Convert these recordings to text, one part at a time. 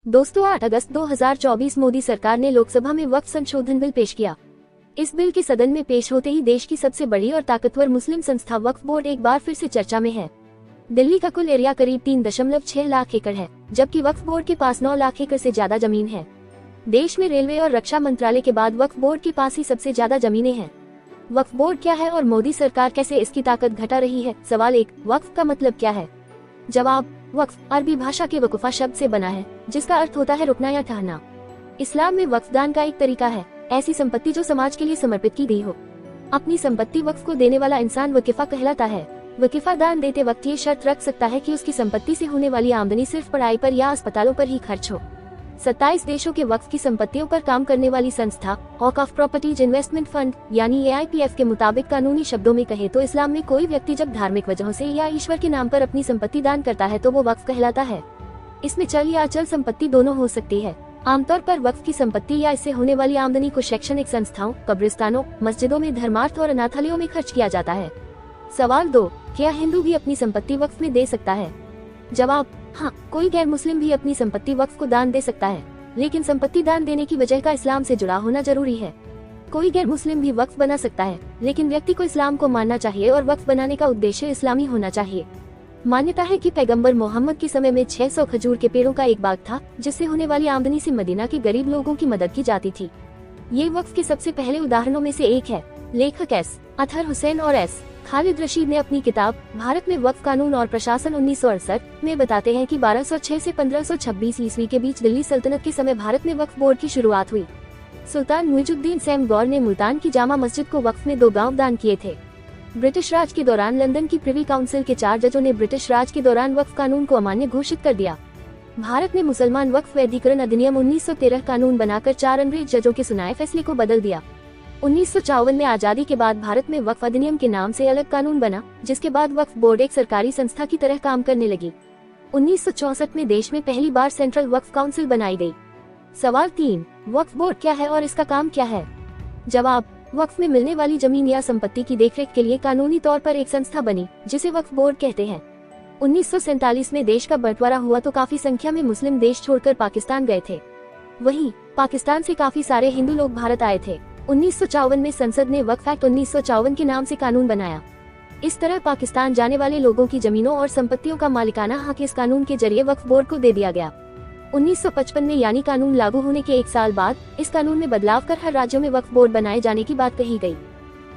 दोस्तों 8 अगस्त 2024 मोदी सरकार ने लोकसभा में वक्फ संशोधन बिल पेश किया। इस बिल के सदन में पेश होते ही देश की सबसे बड़ी और ताकतवर मुस्लिम संस्था वक्फ बोर्ड एक बार फिर से चर्चा में है। दिल्ली का कुल एरिया करीब 3.6 लाख एकड़ है, जबकि वक्फ बोर्ड के पास 9 लाख एकड़ से ज्यादा जमीन है। देश में रेलवे और रक्षा मंत्रालय के बाद वक्फ बोर्ड के पास ही सबसे ज्यादा जमीनें हैं। वक्फ बोर्ड क्या है और मोदी सरकार कैसे इसकी ताकत घटा रही है? सवाल 1, वक्फ का मतलब क्या है? जवाब, वक्फ अरबी भाषा के वकुफा शब्द से बना है, जिसका अर्थ होता है रुकना या ठहरना। इस्लाम में वक्फ दान का एक तरीका है, ऐसी संपत्ति जो समाज के लिए समर्पित की गई हो। अपनी संपत्ति वक्फ को देने वाला इंसान वकीफा कहलाता है। वकीफा दान देते वक्त ये शर्त रख सकता है कि उसकी संपत्ति से होने वाली आमदनी सिर्फ पढ़ाई पर या अस्पतालों पर ही खर्च हो। 27 देशों के वक्फ की संपत्तियों पर काम करने वाली संस्था ऑफ प्रॉपर्टीज इन्वेस्टमेंट फंड यानी AIPF के मुताबिक कानूनी शब्दों में कहे तो इस्लाम में कोई व्यक्ति जब धार्मिक वजहों से या ईश्वर के नाम पर अपनी संपत्ति दान करता है तो वो वक्फ कहलाता है। इसमें चल या अचल संपत्ति दोनों हो सकती है। आमतौर पर वक्फ की संपत्ति या इससे होने वाली आमदनी को शैक्षणिक संस्थाओं, कब्रिस्तानों, मस्जिदों में धर्मार्थ और अनाथालयों में खर्च किया जाता है। सवाल 2, क्या हिंदू भी अपनी संपत्ति वक्फ में दे सकता है? जवाब, हाँ, कोई गैर मुस्लिम भी अपनी संपत्ति वक्फ को दान दे सकता है, लेकिन संपत्ति दान देने की वजह का इस्लाम से जुड़ा होना जरूरी है। कोई गैर मुस्लिम भी वक्फ बना सकता है, लेकिन व्यक्ति को इस्लाम को मानना चाहिए और वक्फ बनाने का उद्देश्य इस्लामी होना चाहिए। मान्यता है कि पैगंबर मोहम्मद के समय में 600 खजूर के पेड़ों का एक बाग था, जिससे होने वाली आमदनी से मदीना के गरीब लोगों की मदद की जाती थी। ये वक्फ के सबसे पहले उदाहरणों में से एक है। लेखक एस अतहर हुसैन और एस खालिद रशीद ने अपनी किताब भारत में वक्फ कानून और प्रशासन 1968 में बताते हैं कि 1206 से 1526 ईस्वी के बीच दिल्ली सल्तनत के समय भारत में वक्फ बोर्ड की शुरुआत हुई। सुल्तान मुइजुद्दीन सैमगौर ने मुल्तान की जामा मस्जिद को वक्फ में 2 गांव दान किए थे। ब्रिटिश राज के दौरान लंदन की प्रिवी काउंसिल के 4 जजों ने ब्रिटिश राज के दौरान वक्फ कानून को अमान्य घोषित कर दिया। भारत ने मुसलमान वक्फ वैधीकरण अधिनियम 1913 कानून बनाकर 4 अंग्रेज जजों के सुनाए फैसले को बदल दिया। 1954 में आजादी के बाद भारत में वक्फ अधिनियम के नाम से अलग कानून बना, जिसके बाद वक्फ बोर्ड एक सरकारी संस्था की तरह काम करने लगी। 1964 में देश में पहली बार सेंट्रल वक्फ काउंसिल बनाई गई। सवाल 3, वक्फ बोर्ड क्या है और इसका काम क्या है? जवाब, वक्फ में मिलने वाली जमीन या संपत्ति की देखरेख के लिए कानूनी तौर पर एक संस्था बनी, जिसे वक्फ बोर्ड कहते हैं। 1947 में देश का बंटवारा हुआ तो काफी संख्या में मुस्लिम देश छोड़कर पाकिस्तान गए थे। वहीं पाकिस्तान से काफी सारे हिंदू लोग भारत आए थे। 1954 में संसद ने वक्फ एक्ट 1954 के नाम से कानून बनाया। इस तरह पाकिस्तान जाने वाले लोगों की जमीनों और संपत्तियों का मालिकाना हक इस कानून के जरिए वक्फ बोर्ड को दे दिया गया। 1955 में यानी कानून लागू होने के 1 साल बाद इस कानून में बदलाव कर हर राज्यों में वक्फ बोर्ड बनाए जाने की बात कही गई।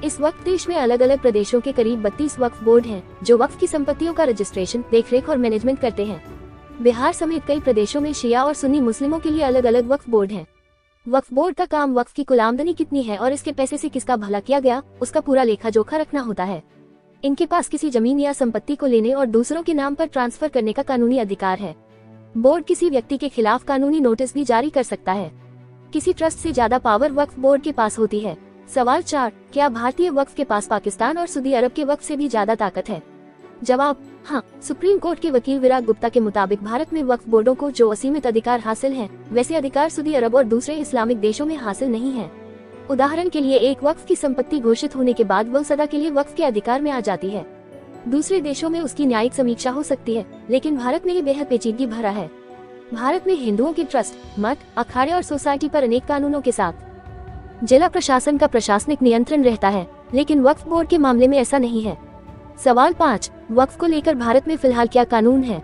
इस वक्त देश में अलग अलग प्रदेशों के करीब 32 वक्फ बोर्ड हैं, जो वक्फ की संपत्तियों का रजिस्ट्रेशन, देखरेख और मैनेजमेंट करते हैं। बिहार समेत कई प्रदेशों में शिया और सुन्नी मुस्लिमों के लिए अलग अलग वक्फ बोर्ड हैं। वक्फ बोर्ड का काम वक्फ की कुल आमदनी कितनी है और इसके पैसे से किसका भला किया गया, उसका पूरा लेखा जोखा रखना होता है। इनके पास किसी जमीन या संपत्ति को लेने और दूसरों के नाम पर ट्रांसफर करने का कानूनी अधिकार है। बोर्ड किसी व्यक्ति के खिलाफ कानूनी नोटिस भी जारी कर सकता है। किसी ट्रस्ट से ज्यादा पावर वक्फ बोर्ड के पास होती है। सवाल 4, क्या भारतीय वक्फ के पास पाकिस्तान और सऊदी अरब के वक्फ से भी ज्यादा ताकत है? जवाब, हाँ, सुप्रीम कोर्ट के वकील विराग गुप्ता के मुताबिक भारत में वक्फ बोर्डों को जो असीमित अधिकार हासिल हैं, वैसे अधिकार सऊदी अरब और दूसरे इस्लामिक देशों में हासिल नहीं है। उदाहरण के लिए एक वक्फ की संपत्ति घोषित होने के बाद वह सदा के लिए वक्फ के अधिकार में आ जाती है। दूसरे देशों में उसकी न्यायिक समीक्षा हो सकती है, लेकिन भारत में ये बेहद पेचीदगी भरा है। भारत में हिंदुओं के ट्रस्ट, मठ, अखाड़े और सोसाइटी पर अनेक कानूनों के साथ जिला प्रशासन का प्रशासनिक नियंत्रण रहता है, लेकिन वक्फ बोर्ड के मामले में ऐसा नहीं है। सवाल 5, वक्फ को लेकर भारत में फिलहाल क्या कानून है?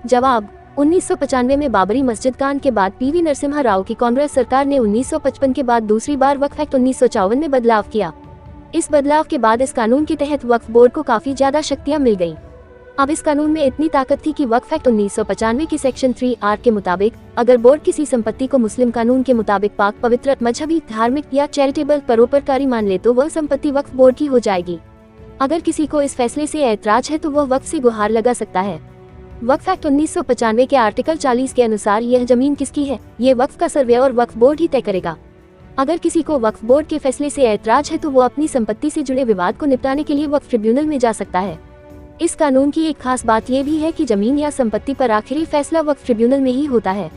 जवाब, 1995 में बाबरी मस्जिद कांड के बाद PV नरसिम्हा राव की कांग्रेस सरकार ने 1955 के बाद दूसरी बार वक्फ एक्ट 1954 में बदलाव किया। इस बदलाव के बाद इस कानून के तहत वक्फ बोर्ड को काफी ज्यादा शक्तियां मिल गयी। अब इस कानून में इतनी ताकत थी कि वक्फ एक्ट 1995 के सेक्शन 3R के मुताबिक अगर बोर्ड किसी संपत्ति को मुस्लिम कानून के मुताबिक पाक, पवित्र, मजहबी, धार्मिक या चैरिटेबल परोपकारी मान ले तो वह संपत्ति वक्फ बोर्ड की हो जाएगी। अगर किसी को इस फैसले से ऐतराज है तो वह वक्फ से गुहार लगा सकता है। वक्फ एक्ट 1995 के आर्टिकल 40 के अनुसार यह जमीन किसकी है, ये वक्फ का सर्वे और वक्फ बोर्ड ही तय करेगा। अगर किसी को वक्फ बोर्ड के फैसले से ऐतराज है तो वो अपनी संपत्ति से जुड़े विवाद को निपटाने के लिए वक्फ ट्रिब्यूनल में जा सकता है। इस कानून की एक खास बात यह भी है कि जमीन या संपत्ति पर आखिरी फैसला वक्फ ट्रिब्यूनल में ही होता है।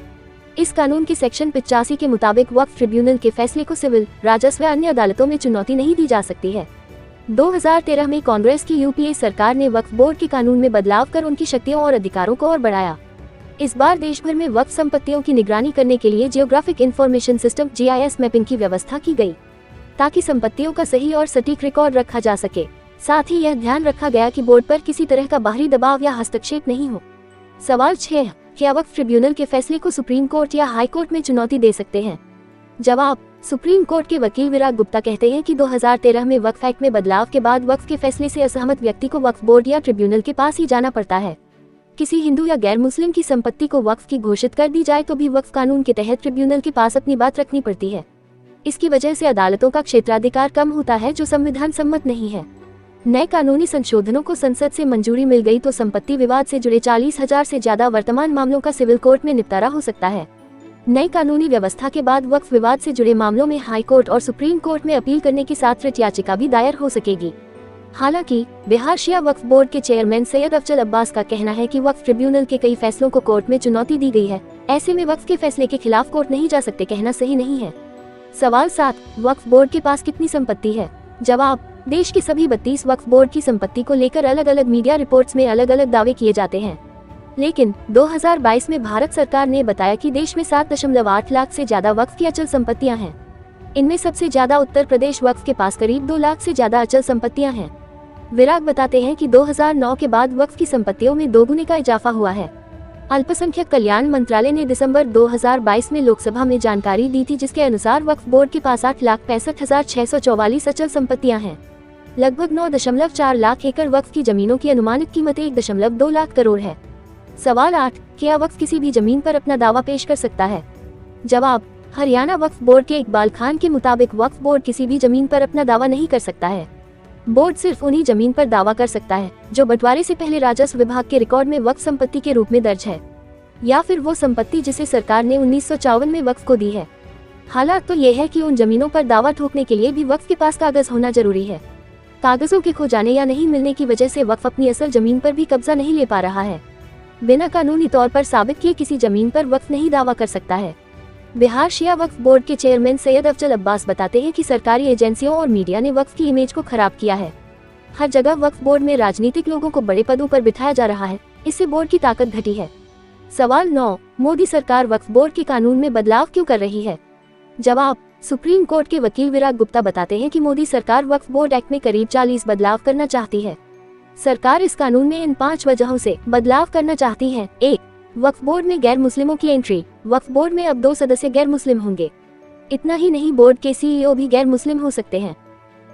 इस कानून के सेक्शन 85 के मुताबिक वक्फ ट्रिब्यूनल के फैसले को सिविल, राजस्व व अन्य अदालतों में चुनौती नहीं दी जा सकती है। 2013 में कांग्रेस की UPA सरकार ने वक्फ बोर्ड के कानून में बदलाव कर उनकी शक्तियों और अधिकारों को और बढ़ाया। इस बार देश भर में वक्फ संपत्तियों की निगरानी करने के लिए geographic information system GIS mapping की व्यवस्था की गई, ताकि संपत्तियों का सही और सटीक रिकॉर्ड रखा जा सके। साथ ही यह ध्यान रखा गया कि बोर्ड पर किसी तरह का बाहरी दबाव या हस्तक्षेप नहीं हो। सवाल 6, क्या वक्फ ट्रिब्यूनल के फैसले को सुप्रीम कोर्ट या हाई कोर्ट में चुनौती दे सकते हैं? जवाब, सुप्रीम कोर्ट के वकील विराग गुप्ता कहते हैं कि 2013 में वक्फ एक्ट में बदलाव के बाद वक्फ के फैसले से असहमत व्यक्ति को वक्फ बोर्ड या ट्रिब्यूनल के पास ही जाना पड़ता है। किसी हिंदू या गैर मुस्लिम की संपत्ति को वक्फ की घोषित कर दी जाए तो भी वक्फ कानून के तहत ट्रिब्यूनल के पास अपनी बात रखनी पड़ती है। इसकी वजह से अदालतों का क्षेत्राधिकार कम होता है, जो संविधान सम्मत नहीं है। नए कानूनी संशोधनों को संसद से मंजूरी मिल गई तो संपत्ति विवाद से जुड़े 40,000 से ज्यादा वर्तमान मामलों का सिविल कोर्ट में निपटारा हो सकता है। नई कानूनी व्यवस्था के बाद वक्फ विवाद से जुड़े मामलों में हाई कोर्ट और सुप्रीम कोर्ट में अपील करने के साथ रिट याचिका भी दायर हो सकेगी। हालांकि बिहार शिया वक्फ बोर्ड के चेयरमैन सैयद अफजल अब्बास का कहना है कि वक्फ ट्रिब्यूनल के कई फैसलों को कोर्ट में चुनौती दी गई है, ऐसे में वक्फ के फैसले के खिलाफ कोर्ट नहीं जा सकते कहना सही नहीं है। सवाल 7, वक्फ बोर्ड के पास कितनी संपत्ति है? जवाब, देश के सभी 32 वक्फ बोर्ड की संपत्ति को लेकर अलग अलग मीडिया रिपोर्ट्स में अलग अलग दावे किए जाते हैं, लेकिन 2022 में भारत सरकार ने बताया कि देश में 7.8 लाख से ज्यादा वक्फ की अचल संपत्तियां हैं। इनमें सबसे ज्यादा उत्तर प्रदेश वक्फ के पास करीब 2 लाख से ज्यादा अचल संपत्तियां हैं। विराग बताते हैं कि 2009 के बाद वक्फ की संपत्तियों में दोगुने का इजाफा हुआ है। अल्पसंख्यक कल्याण मंत्रालय ने दिसंबर 2022 में लोकसभा में जानकारी दी थी, जिसके अनुसार वक्फ बोर्ड के पास 8,65,644 अचल संपत्तियां हैं। लगभग 9.4 लाख एकड़ वक्फ की जमीनों की अनुमानित कीमत 1.2 लाख करोड़ है। सवाल 8, क्या वक्फ किसी भी जमीन पर अपना दावा पेश कर सकता है? जवाब, हरियाणा वक्फ बोर्ड के इकबाल खान के मुताबिक वक्फ बोर्ड किसी भी जमीन पर अपना दावा नहीं कर सकता है। बोर्ड सिर्फ उन्हीं जमीन पर दावा कर सकता है जो बंटवारे से पहले राजस्व विभाग के रिकॉर्ड में वक्फ संपत्ति के रूप में दर्ज है, या फिर वो संपत्ति जिसे सरकार ने 1954 में वक्फ को दी है। हालात तो ये है कि उन जमीनों पर दावा ठोकने के लिए भी वक्फ के पास कागज होना जरूरी है। कागजों के खो जाने या नहीं मिलने की वजह से वक्फ अपनी असल जमीन पर भी कब्जा नहीं ले पा रहा है। बिना कानूनी तौर पर साबित किए किसी जमीन पर वक्फ नहीं दावा कर सकता है। बिहार शिया वक्फ बोर्ड के चेयरमैन सैयद अफजल अब्बास बताते हैं कि सरकारी एजेंसियों और मीडिया ने वक्फ की इमेज को खराब किया है। हर जगह वक्फ बोर्ड में राजनीतिक लोगों को बड़े पदों पर बिठाया जा रहा है, इससे बोर्ड की ताकत घटी है। सवाल 9, मोदी सरकार वक्फ बोर्ड के कानून में बदलाव क्यों कर रही है? जवाब, सुप्रीम कोर्ट के वकील विराग गुप्ता बताते हैं कि मोदी सरकार वक्फ बोर्ड एक्ट में करीब 40 बदलाव करना चाहती है। सरकार इस कानून में इन 5 वजहों से बदलाव करना चाहती है। 1, वक्फ बोर्ड में गैर मुस्लिमों की एंट्री। वक्फ बोर्ड में अब 2 सदस्य गैर मुस्लिम होंगे। इतना ही नहीं, बोर्ड के CEO भी गैर मुस्लिम हो सकते हैं।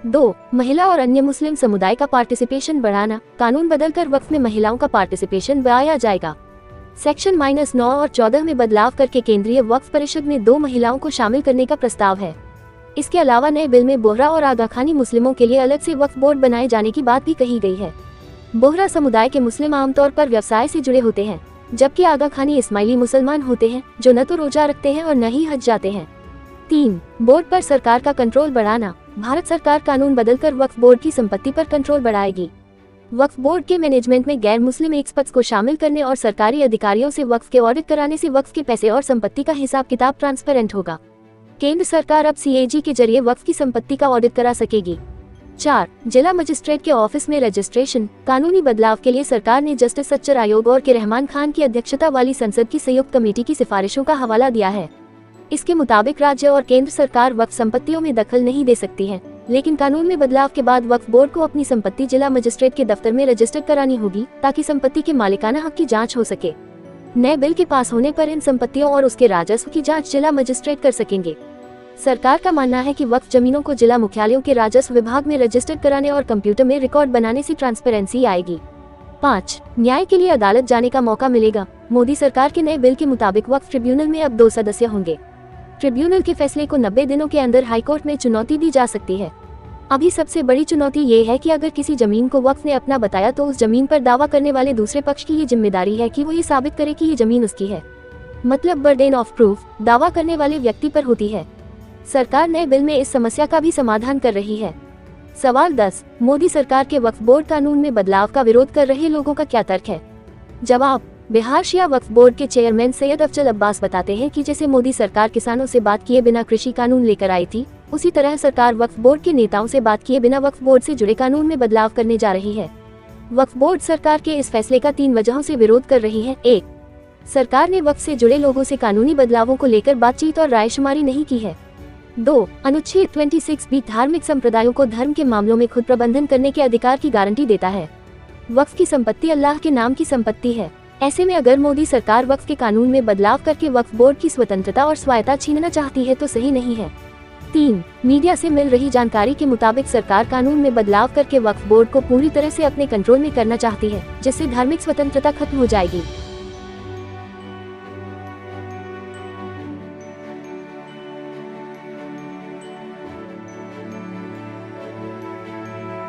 2, महिला और अन्य मुस्लिम समुदाय का पार्टिसिपेशन बढ़ाना। कानून बदलकर वक्फ में महिलाओं का पार्टिसिपेशन बढ़ाया जाएगा। सेक्शन -9 और 14 में बदलाव करके केंद्रीय वक्फ परिषद में 2 महिलाओं को शामिल करने का प्रस्ताव है। इसके अलावा नए बिल में बोहरा और आगा खानी मुस्लिमों के लिए अलग से वक्फ बोर्ड बनाए जाने की बात भी कही गई है। बोहरा समुदाय के मुस्लिम आमतौर पर व्यवसाय से जुड़े होते हैं, जबकि आगा खानी इस्माइली मुसलमान होते हैं जो न तो रोजा रखते हैं और न ही हज जाते हैं। 3, बोर्ड पर सरकार का कंट्रोल बढ़ाना। भारत सरकार कानून बदलकर वक्फ बोर्ड की संपत्ति पर कंट्रोल बढ़ाएगी। वक्फ बोर्ड के मैनेजमेंट में गैर मुस्लिम एक्सपर्ट्स को शामिल करने और सरकारी अधिकारियों से वक्फ के ऑडिट कराने से वक्फ के पैसे और संपत्ति का हिसाब किताब ट्रांसपेरेंट होगा। केंद्र सरकार अब CAG के जरिए वक्फ की संपत्ति का ऑडिट करा सकेगी। 4, जिला मजिस्ट्रेट के ऑफिस में रजिस्ट्रेशन। कानूनी बदलाव के लिए सरकार ने जस्टिस सच्चर आयोग और के रहमान खान की अध्यक्षता वाली संसद की संयुक्त कमेटी की सिफारिशों का हवाला दिया है। इसके मुताबिक राज्य और केंद्र सरकार वक्फ संपत्तियों में दखल नहीं दे सकती है, लेकिन कानून में बदलाव के बाद वक्फ बोर्ड को अपनी संपत्ति जिला मजिस्ट्रेट के दफ्तर में रजिस्टर करानी होगी, ताकि संपत्ति के मालिकाना हक की जांच हो सके। नए बिल के पास होने पर इन संपत्तियों और उसके राजस्व की जांच जिला मजिस्ट्रेट कर सकेंगे। सरकार का मानना है कि वक्फ जमीनों को जिला मुख्यालयों के राजस्व विभाग में रजिस्टर कराने और कंप्यूटर में रिकॉर्ड बनाने से ट्रांसपेरेंसी आएगी। 5, न्याय के लिए अदालत जाने का मौका मिलेगा। मोदी सरकार के नए बिल के मुताबिक वक्फ ट्रिब्यूनल में अब 2 सदस्य होंगे। ट्रिब्यूनल के फैसले को 90 दिनों के अंदर हाईकोर्ट में चुनौती दी जा सकती है। अभी सबसे बड़ी चुनौती ये है कि अगर किसी जमीन को वक्फ ने अपना बताया तो उस जमीन पर दावा करने वाले दूसरे पक्ष की ये जिम्मेदारी है कि वो ये साबित करे कि ये जमीन उसकी है। मतलब बर्डन ऑफ प्रूफ दावा करने वाले व्यक्ति पर होती है। सरकार नए बिल में इस समस्या का भी समाधान कर रही है। सवाल 10, मोदी सरकार के वक्फ बोर्ड कानून में बदलाव का विरोध कर रहे लोगों का क्या तर्क है? जवाब, बिहार शिया वक्फ बोर्ड के चेयरमैन सैयद अफजल अब्बास बताते हैं कि जैसे मोदी सरकार किसानों से बात किए बिना कृषि कानून लेकर आई थी, उसी तरह सरकार वक्फ बोर्ड के नेताओं से बात किए बिना वक्फ बोर्ड से जुड़े कानून में बदलाव करने जा रही है। वक्फ बोर्ड सरकार के इस फैसले का 3 वजहों से विरोध कर रही है। 1, सरकार ने वक्फ से जुड़े लोगों से कानूनी बदलावों को लेकर बातचीत और रायशुमारी नहीं की है। 2. अनुच्छेद 26B धार्मिक संप्रदायों को धर्म के मामलों में खुद प्रबंधन करने के अधिकार की गारंटी देता है। वक्फ की संपत्ति अल्लाह के नाम की संपत्ति है। ऐसे में अगर मोदी सरकार वक्फ के कानून में बदलाव करके वक्फ बोर्ड की स्वतंत्रता और स्वायत्तता छीनना चाहती है तो सही नहीं है। 3. मीडिया से मिल रही जानकारी के मुताबिक सरकार कानून में बदलाव करके वक्फ बोर्ड को पूरी तरह से अपने कंट्रोल में करना चाहती है, जिससे धार्मिक स्वतंत्रता खत्म हो जाएगी।